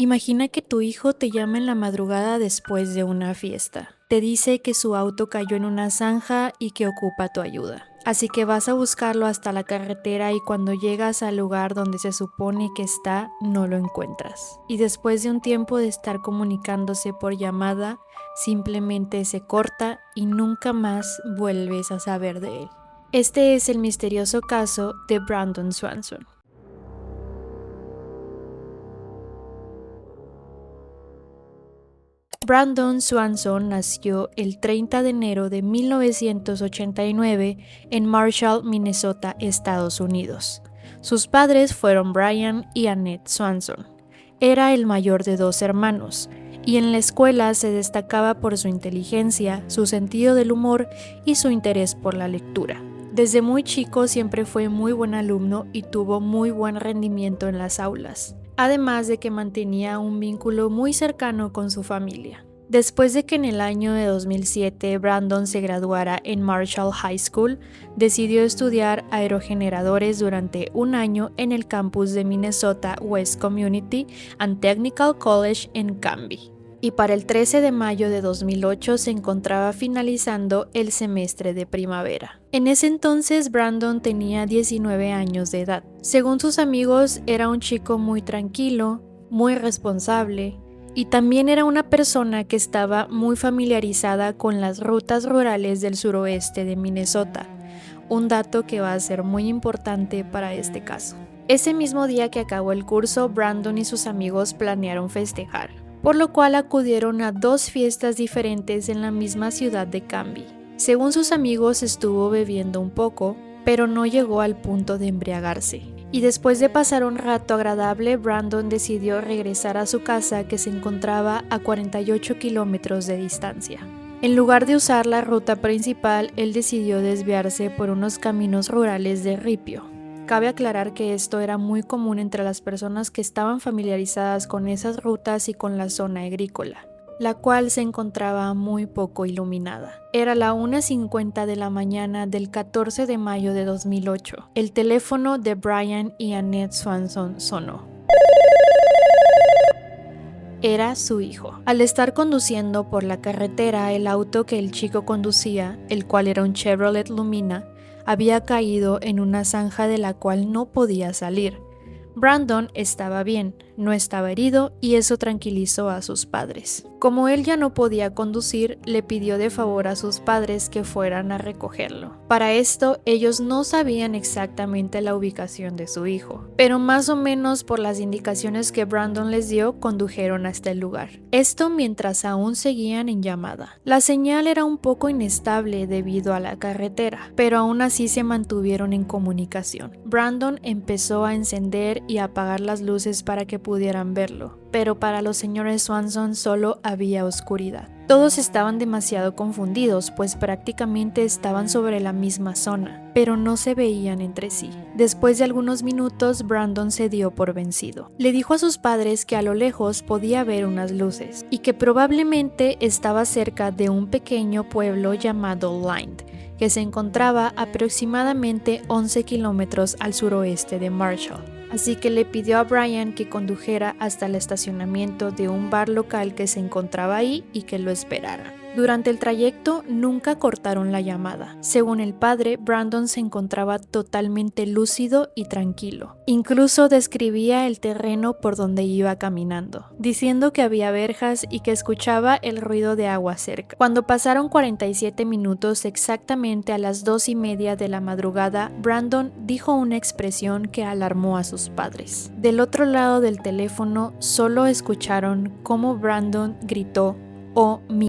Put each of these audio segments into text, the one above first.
Imagina que tu hijo te llama en la madrugada después de una fiesta. Te dice que su auto cayó en una zanja y que ocupa tu ayuda. Así que vas a buscarlo hasta la carretera y cuando llegas al lugar donde se supone que está, no lo encuentras. Y después de un tiempo de estar comunicándose por llamada, simplemente se corta y nunca más vuelves a saber de él. Este es el misterioso caso de Brandon Swanson. Brandon Swanson nació el 30 de enero de 1989 en Marshall, Minnesota, Estados Unidos. Sus padres fueron Brian y Annette Swanson. Era el mayor de dos hermanos, y en la escuela se destacaba por su inteligencia, su sentido del humor y su interés por la lectura. Desde muy chico siempre fue muy buen alumno y tuvo muy buen rendimiento en las aulas, además de que mantenía un vínculo muy cercano con su familia. Después de que en el año de 2007 Brandon se graduara en Marshall High School, decidió estudiar aerogeneradores durante un año en el campus de Minnesota West Community and Technical College en Canby. Y para el 13 de mayo de 2008 se encontraba finalizando el semestre de primavera. En ese entonces Brandon tenía 19 años de edad. Según sus amigos, era un chico muy tranquilo, muy responsable, y también era una persona que estaba muy familiarizada con las rutas rurales del suroeste de Minnesota, un dato que va a ser muy importante para este caso. Ese mismo día que acabó el curso, Brandon y sus amigos planearon festejar, por lo cual acudieron a dos fiestas diferentes en la misma ciudad de Canby. Según sus amigos, estuvo bebiendo un poco, pero no llegó al punto de embriagarse. Y después de pasar un rato agradable, Brandon decidió regresar a su casa que se encontraba a 48 kilómetros de distancia. En lugar de usar la ruta principal, él decidió desviarse por unos caminos rurales de ripio. Cabe aclarar que esto era muy común entre las personas que estaban familiarizadas con esas rutas y con la zona agrícola, la cual se encontraba muy poco iluminada. Era la 1:50 de la mañana del 14 de mayo de 2008. El teléfono de Brian y Annette Swanson sonó. Era su hijo. Al estar conduciendo por la carretera, el auto que el chico conducía, el cual era un Chevrolet Lumina, había caído en una zanja de la cual no podía salir. Brandon estaba bien, no estaba herido y eso tranquilizó a sus padres. Como él ya no podía conducir, le pidió de favor a sus padres que fueran a recogerlo. Para esto, ellos no sabían exactamente la ubicación de su hijo, pero más o menos por las indicaciones que Brandon les dio, condujeron hasta el lugar. Esto mientras aún seguían en llamada. La señal era un poco inestable debido a la carretera, pero aún así se mantuvieron en comunicación. Brandon empezó a encender y apagar las luces para que pudieran verlo, pero para los señores Swanson solo había oscuridad. Todos estaban demasiado confundidos, pues prácticamente estaban sobre la misma zona, pero no se veían entre sí. Después de algunos minutos, Brandon se dio por vencido. Le dijo a sus padres que a lo lejos podía ver unas luces, y que probablemente estaba cerca de un pequeño pueblo llamado Lind, que se encontraba aproximadamente 11 kilómetros al suroeste de Marshall. Así que le pidió a Brian que condujera hasta el estacionamiento de un bar local que se encontraba ahí y que lo esperara. Durante el trayecto nunca cortaron la llamada. Según el padre, Brandon se encontraba totalmente lúcido y tranquilo. Incluso describía el terreno por donde iba caminando, diciendo que había verjas y que escuchaba el ruido de agua cerca. Cuando pasaron 47 minutos exactamente a las 2:30 de la madrugada, Brandon dijo una expresión que alarmó a sus padres. Del otro lado del teléfono solo escucharon cómo Brandon gritó "Oh mi",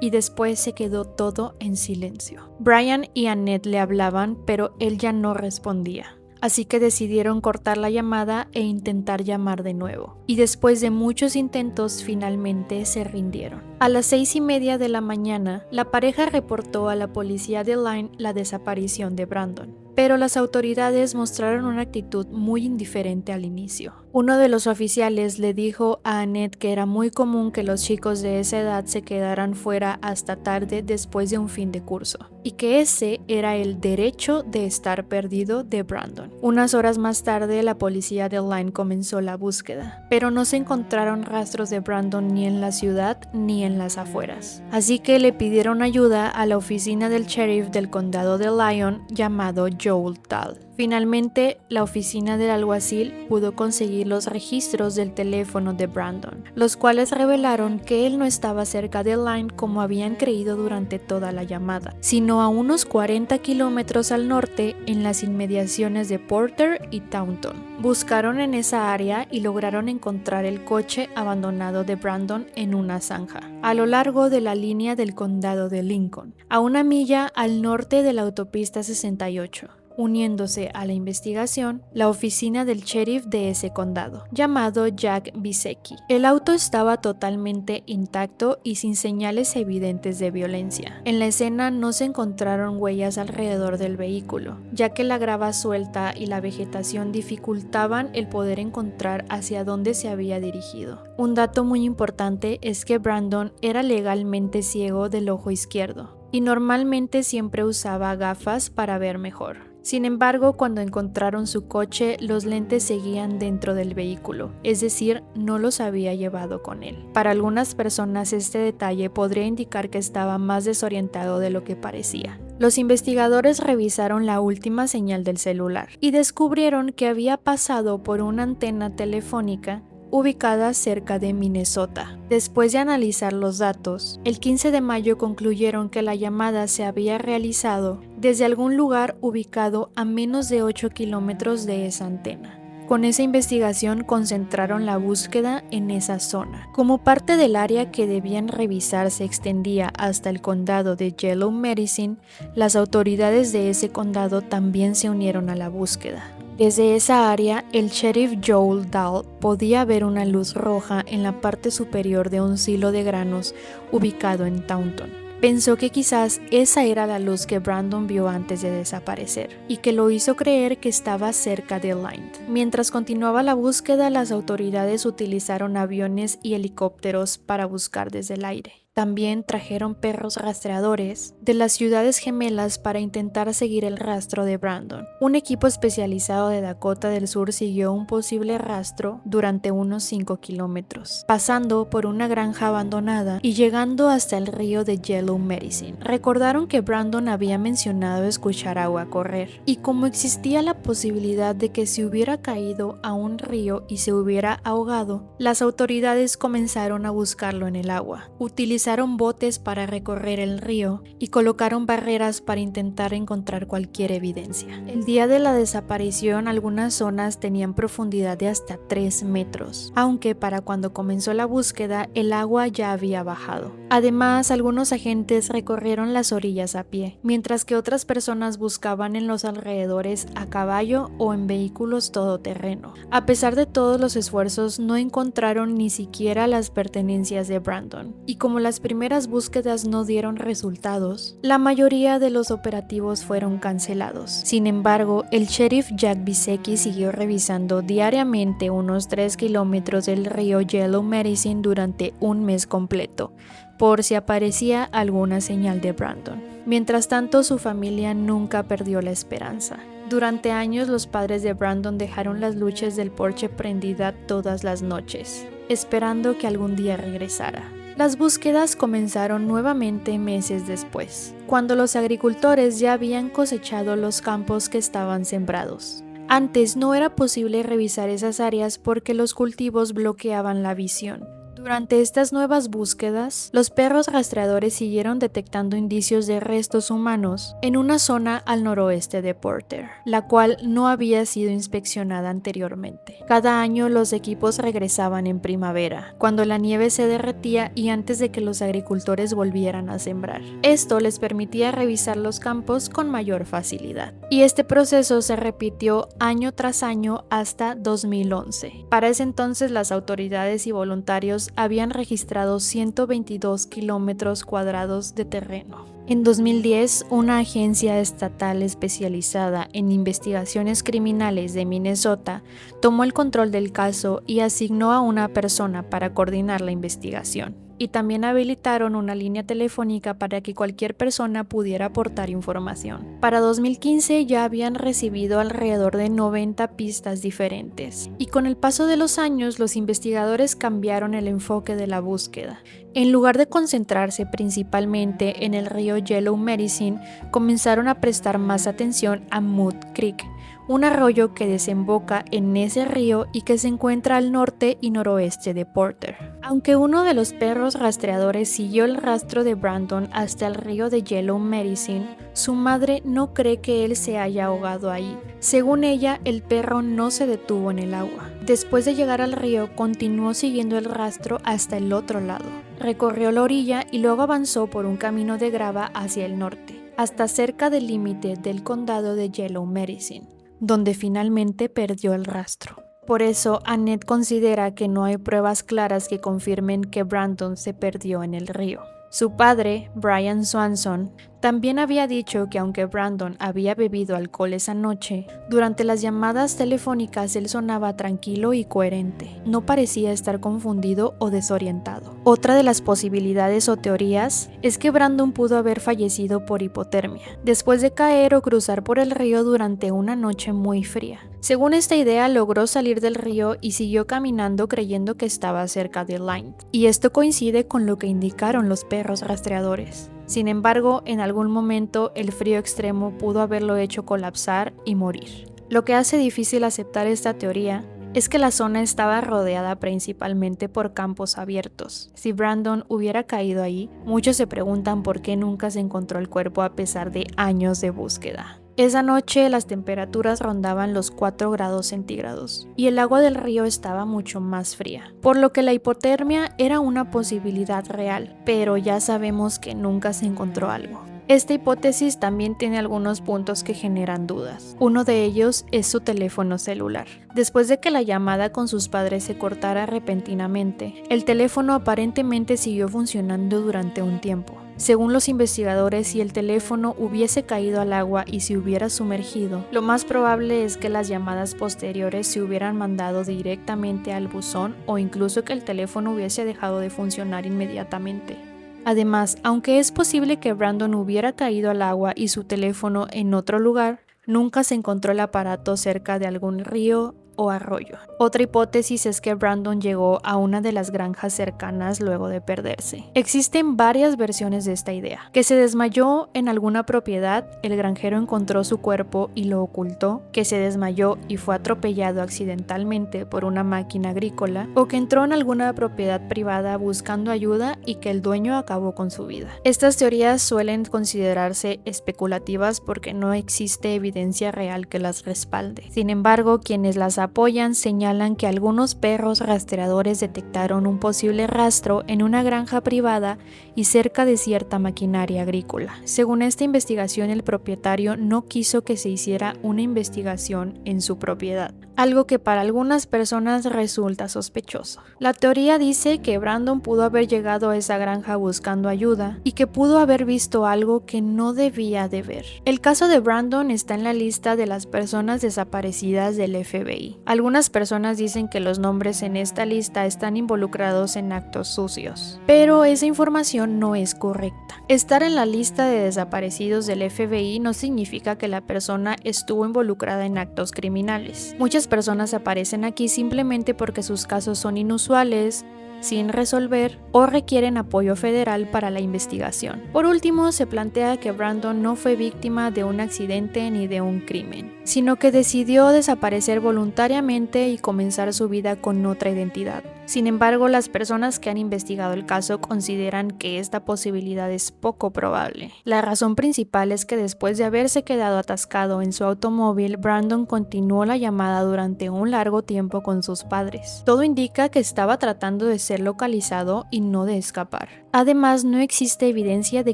y después se quedó todo en silencio. Brian y Annette le hablaban, pero él ya no respondía. Así que decidieron cortar la llamada e intentar llamar de nuevo. Y después de muchos intentos, finalmente se rindieron. A las 6:30 de la mañana, la pareja reportó a la policía de Line la desaparición de Brandon. Pero las autoridades mostraron una actitud muy indiferente al inicio. Uno de los oficiales le dijo a Annette que era muy común que los chicos de esa edad se quedaran fuera hasta tarde después de un fin de curso, y que ese era el derecho de estar perdido de Brandon. Unas horas más tarde, la policía de Lyme comenzó la búsqueda, pero no se encontraron rastros de Brandon ni en la ciudad ni en las afueras. Así que le pidieron ayuda a la oficina del sheriff del condado de Lyon llamado Joel Dahl. Finalmente, la oficina del alguacil pudo conseguir los registros del teléfono de Brandon, los cuales revelaron que él no estaba cerca de Lyme como habían creído durante toda la llamada, sino a unos 40 kilómetros al norte en las inmediaciones de Porter y Taunton. Buscaron en esa área y lograron encontrar el coche abandonado de Brandon en una zanja, a lo largo de la línea del condado de Lincoln, a una milla al norte de la autopista 68. Uniéndose a la investigación, la oficina del sheriff de ese condado, llamado Jack Bisecki. El auto estaba totalmente intacto y sin señales evidentes de violencia. En la escena no se encontraron huellas alrededor del vehículo, ya que la grava suelta y la vegetación dificultaban el poder encontrar hacia dónde se había dirigido. Un dato muy importante es que Brandon era legalmente ciego del ojo izquierdo y normalmente siempre usaba gafas para ver mejor. Sin embargo, cuando encontraron su coche, los lentes seguían dentro del vehículo, es decir, no los había llevado con él. Para algunas personas este detalle podría indicar que estaba más desorientado de lo que parecía. Los investigadores revisaron la última señal del celular y descubrieron que había pasado por una antena telefónica ubicada cerca de Minnesota. Después de analizar los datos, el 15 de mayo concluyeron que la llamada se había realizado desde algún lugar ubicado a menos de 8 kilómetros de esa antena. Con esa investigación concentraron la búsqueda en esa zona. Como parte del área que debían revisar se extendía hasta el condado de Yellow Medicine, las autoridades de ese condado también se unieron a la búsqueda. Desde esa área, el sheriff Joel Dahl podía ver una luz roja en la parte superior de un silo de granos ubicado en Taunton. Pensó que quizás esa era la luz que Brandon vio antes de desaparecer y que lo hizo creer que estaba cerca de Lyme. Mientras continuaba la búsqueda, las autoridades utilizaron aviones y helicópteros para buscar desde el aire. También trajeron perros rastreadores de las ciudades gemelas para intentar seguir el rastro de Brandon. Un equipo especializado de Dakota del Sur siguió un posible rastro durante unos 5 kilómetros, pasando por una granja abandonada y llegando hasta el río de Yellow Medicine. Recordaron que Brandon había mencionado escuchar agua correr, y como existía la posibilidad de que se hubiera caído a un río y se hubiera ahogado, las autoridades comenzaron a buscarlo en el agua. Utilizaron botes para recorrer el río y colocaron barreras para intentar encontrar cualquier evidencia. El día de la desaparición, algunas zonas tenían profundidad de hasta 3 metros, aunque para cuando comenzó la búsqueda el agua ya había bajado. Además, algunos agentes recorrieron las orillas a pie, mientras que otras personas buscaban en los alrededores a caballo o en vehículos todoterreno. A pesar de todos los esfuerzos, no encontraron ni siquiera las pertenencias de Brandon, y como las primeras búsquedas no dieron resultados, la mayoría de los operativos fueron cancelados. Sin embargo, el sheriff Jack Bisecki siguió revisando diariamente unos 3 kilómetros del río Yellow Medicine durante un mes completo, por si aparecía alguna señal de Brandon. Mientras tanto, su familia nunca perdió la esperanza. Durante años, los padres de Brandon dejaron las luces del porche prendida todas las noches, esperando que algún día regresara. Las búsquedas comenzaron nuevamente meses después, cuando los agricultores ya habían cosechado los campos que estaban sembrados. Antes no era posible revisar esas áreas porque los cultivos bloqueaban la visión. Durante estas nuevas búsquedas, los perros rastreadores siguieron detectando indicios de restos humanos en una zona al noroeste de Porter, la cual no había sido inspeccionada anteriormente. Cada año los equipos regresaban en primavera, cuando la nieve se derretía y antes de que los agricultores volvieran a sembrar. Esto les permitía revisar los campos con mayor facilidad. Y este proceso se repitió año tras año hasta 2011. Para ese entonces, las autoridades y voluntarios habían registrado 122 kilómetros cuadrados de terreno. En 2010, una agencia estatal especializada en investigaciones criminales de Minnesota tomó el control del caso y asignó a una persona para coordinar la investigación. Y también habilitaron una línea telefónica para que cualquier persona pudiera aportar información. Para 2015 ya habían recibido alrededor de 90 pistas diferentes. Y con el paso de los años, los investigadores cambiaron el enfoque de la búsqueda. En lugar de concentrarse principalmente en el río Yellow Medicine, comenzaron a prestar más atención a Mud Creek, un arroyo que desemboca en ese río y que se encuentra al norte y noroeste de Porter. Aunque uno de los perros rastreadores siguió el rastro de Brandon hasta el río de Yellow Medicine, su madre no cree que él se haya ahogado ahí. Según ella, el perro no se detuvo en el agua. Después de llegar al río, continuó siguiendo el rastro hasta el otro lado. Recorrió la orilla y luego avanzó por un camino de grava hacia el norte, hasta cerca del límite del condado de Yellow Medicine, donde finalmente perdió el rastro. Por eso, Annette considera que no hay pruebas claras que confirmen que Brandon se perdió en el río. Su padre, Brian Swanson, también había dicho que aunque Brandon había bebido alcohol esa noche, durante las llamadas telefónicas él sonaba tranquilo y coherente. No parecía estar confundido o desorientado. Otra de las posibilidades o teorías es que Brandon pudo haber fallecido por hipotermia, después de caer o cruzar por el río durante una noche muy fría. Según esta idea, logró salir del río y siguió caminando creyendo que estaba cerca de Line. Y esto coincide con lo que indicaron los perros rastreadores. Sin embargo, en algún momento el frío extremo pudo haberlo hecho colapsar y morir. Lo que hace difícil aceptar esta teoría es que la zona estaba rodeada principalmente por campos abiertos. Si Brandon hubiera caído ahí, muchos se preguntan por qué nunca se encontró el cuerpo a pesar de años de búsqueda. Esa noche las temperaturas rondaban los 4 grados centígrados y el agua del río estaba mucho más fría, por lo que la hipotermia era una posibilidad real, pero ya sabemos que nunca se encontró algo. Esta hipótesis también tiene algunos puntos que generan dudas. Uno de ellos es su teléfono celular. Después de que la llamada con sus padres se cortara repentinamente, el teléfono aparentemente siguió funcionando durante un tiempo. Según los investigadores, si el teléfono hubiese caído al agua y se hubiera sumergido, lo más probable es que las llamadas posteriores se hubieran mandado directamente al buzón o incluso que el teléfono hubiese dejado de funcionar inmediatamente. Además, aunque es posible que Brandon hubiera caído al agua y su teléfono en otro lugar, nunca se encontró el aparato cerca de algún río o arroyo. Otra hipótesis es que Brandon llegó a una de las granjas cercanas luego de perderse. Existen varias versiones de esta idea: que se desmayó en alguna propiedad, el granjero encontró su cuerpo y lo ocultó, que se desmayó y fue atropellado accidentalmente por una máquina agrícola, o que entró en alguna propiedad privada buscando ayuda y que el dueño acabó con su vida. Estas teorías suelen considerarse especulativas porque no existe evidencia real que las respalde. Sin embargo, quienes las apoyan señalan que algunos perros rastreadores detectaron un posible rastro en una granja privada y cerca de cierta maquinaria agrícola. Según esta investigación, el propietario no quiso que se hiciera una investigación en su propiedad, algo que para algunas personas resulta sospechoso. La teoría dice que Brandon pudo haber llegado a esa granja buscando ayuda y que pudo haber visto algo que no debía de ver. El caso de Brandon está en la lista de las personas desaparecidas del FBI. Algunas personas dicen que los nombres en esta lista están involucrados en actos sucios, pero esa información no es correcta. Estar en la lista de desaparecidos del FBI no significa que la persona estuvo involucrada en actos criminales. Muchas personas aparecen aquí simplemente porque sus casos son inusuales, sin resolver o requieren apoyo federal para la investigación. Por último, se plantea que Brandon no fue víctima de un accidente ni de un crimen, sino que decidió desaparecer voluntariamente y comenzar su vida con otra identidad. Sin embargo, las personas que han investigado el caso consideran que esta posibilidad es poco probable. La razón principal es que después de haberse quedado atascado en su automóvil, Brandon continuó la llamada durante un largo tiempo con sus padres. Todo indica que estaba tratando de ser localizado y no de escapar. Además, no existe evidencia de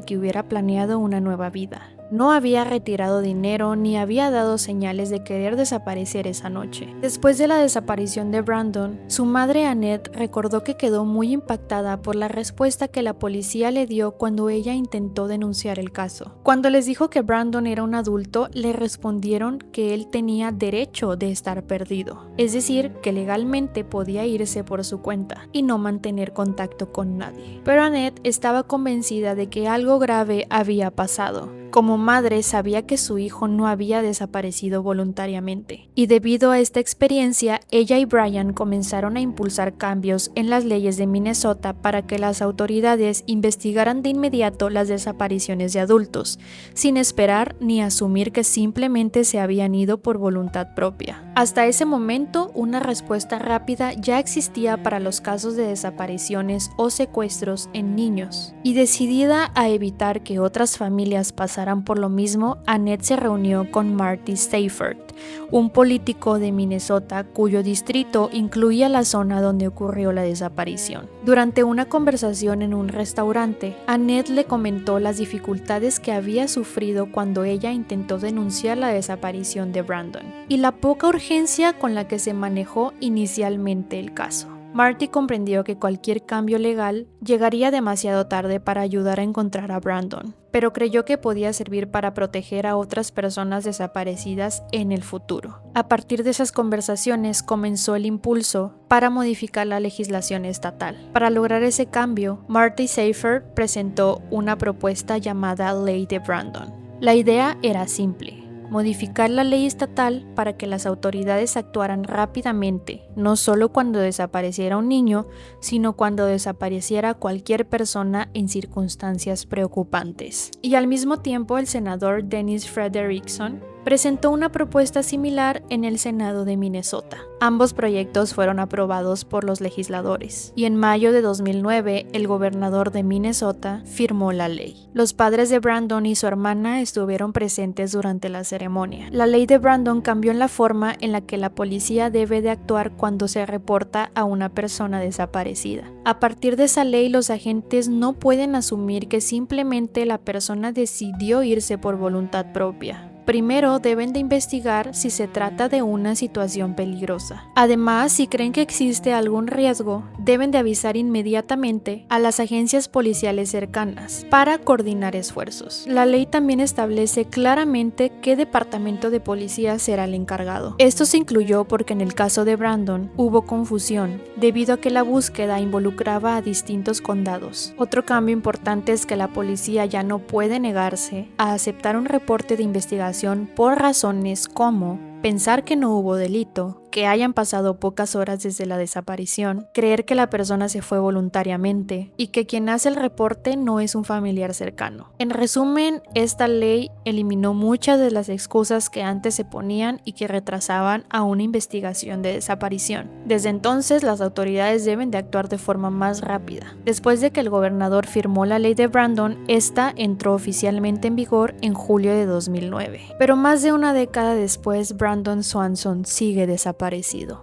que hubiera planeado una nueva vida. No había retirado dinero ni había dado señales de querer desaparecer esa noche. Después de la desaparición de Brandon, su madre Annette recordó que quedó muy impactada por la respuesta que la policía le dio cuando ella intentó denunciar el caso. Cuando les dijo que Brandon era un adulto, le respondieron que él tenía derecho de estar perdido, es decir, que legalmente podía irse por su cuenta y no mantener contacto con nadie. Pero Annette estaba convencida de que algo grave había pasado. Como madre sabía que su hijo no había desaparecido voluntariamente, y debido a esta experiencia, ella y Brian comenzaron a impulsar cambios en las leyes de Minnesota para que las autoridades investigaran de inmediato las desapariciones de adultos, sin esperar ni asumir que simplemente se habían ido por voluntad propia. Hasta ese momento, una respuesta rápida ya existía para los casos de desapariciones o secuestros en niños, y decidida a evitar que otras familias pasaran por lo mismo, Annette se reunió con Marty Seifert, un político de Minnesota cuyo distrito incluía la zona donde ocurrió la desaparición. Durante una conversación en un restaurante, Annette le comentó las dificultades que había sufrido cuando ella intentó denunciar la desaparición de Brandon y la poca urgencia con la que se manejó inicialmente el caso. Marty comprendió que cualquier cambio legal llegaría demasiado tarde para ayudar a encontrar a Brandon, pero creyó que podía servir para proteger a otras personas desaparecidas en el futuro. A partir de esas conversaciones comenzó el impulso para modificar la legislación estatal. Para lograr ese cambio, Marty Seifert presentó una propuesta llamada Ley de Brandon. La idea era simple: modificar la ley estatal para que las autoridades actuaran rápidamente, no solo cuando desapareciera un niño, sino cuando desapareciera cualquier persona en circunstancias preocupantes. Y al mismo tiempo, el senador Dennis Frederickson presentó una propuesta similar en el Senado de Minnesota. Ambos proyectos fueron aprobados por los legisladores, y en mayo de 2009 el gobernador de Minnesota firmó la ley. Los padres de Brandon y su hermana estuvieron presentes durante la ceremonia. La ley de Brandon cambió en la forma en la que la policía debe de actuar cuando se reporta a una persona desaparecida. A partir de esa ley, los agentes no pueden asumir que simplemente la persona decidió irse por voluntad propia. Primero deben de investigar si se trata de una situación peligrosa. Además, si creen que existe algún riesgo, deben de avisar inmediatamente a las agencias policiales cercanas para coordinar esfuerzos. La ley también establece claramente qué departamento de policía será el encargado. Esto se incluyó porque en el caso de Brandon hubo confusión debido a que la búsqueda involucraba a distintos condados. Otro cambio importante es que la policía ya no puede negarse a aceptar un reporte de investigación por razones como pensar que no hubo delito, que hayan pasado pocas horas desde la desaparición, creer que la persona se fue voluntariamente y que quien hace el reporte no es un familiar cercano. En resumen, esta ley eliminó muchas de las excusas que antes se ponían y que retrasaban a una investigación de desaparición. Desde entonces, las autoridades deben de actuar de forma más rápida. Después de que el gobernador firmó la ley de Brandon, esta entró oficialmente en vigor en julio de 2009. Pero más de una década después, Brandon Swanson sigue desaparecido.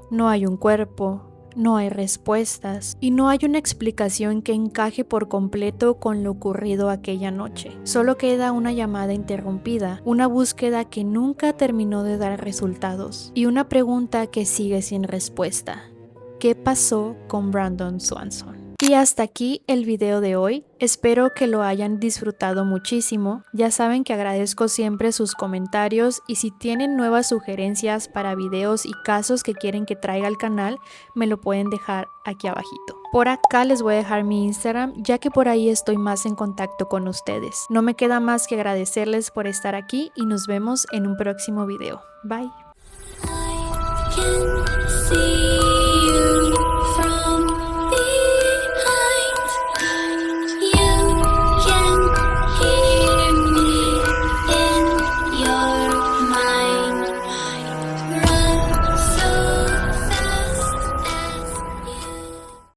No hay un cuerpo, no hay respuestas y no hay una explicación que encaje por completo con lo ocurrido aquella noche. Solo queda una llamada interrumpida, una búsqueda que nunca terminó de dar resultados y una pregunta que sigue sin respuesta. ¿Qué pasó con Brandon Swanson? Y hasta aquí el video de hoy. Espero que lo hayan disfrutado muchísimo. Ya saben que agradezco siempre sus comentarios y si tienen nuevas sugerencias para videos y casos que quieren que traiga al canal, me lo pueden dejar aquí abajito. Por acá les voy a dejar mi Instagram, ya que por ahí estoy más en contacto con ustedes. No me queda más que agradecerles por estar aquí y nos vemos en un próximo video. Bye.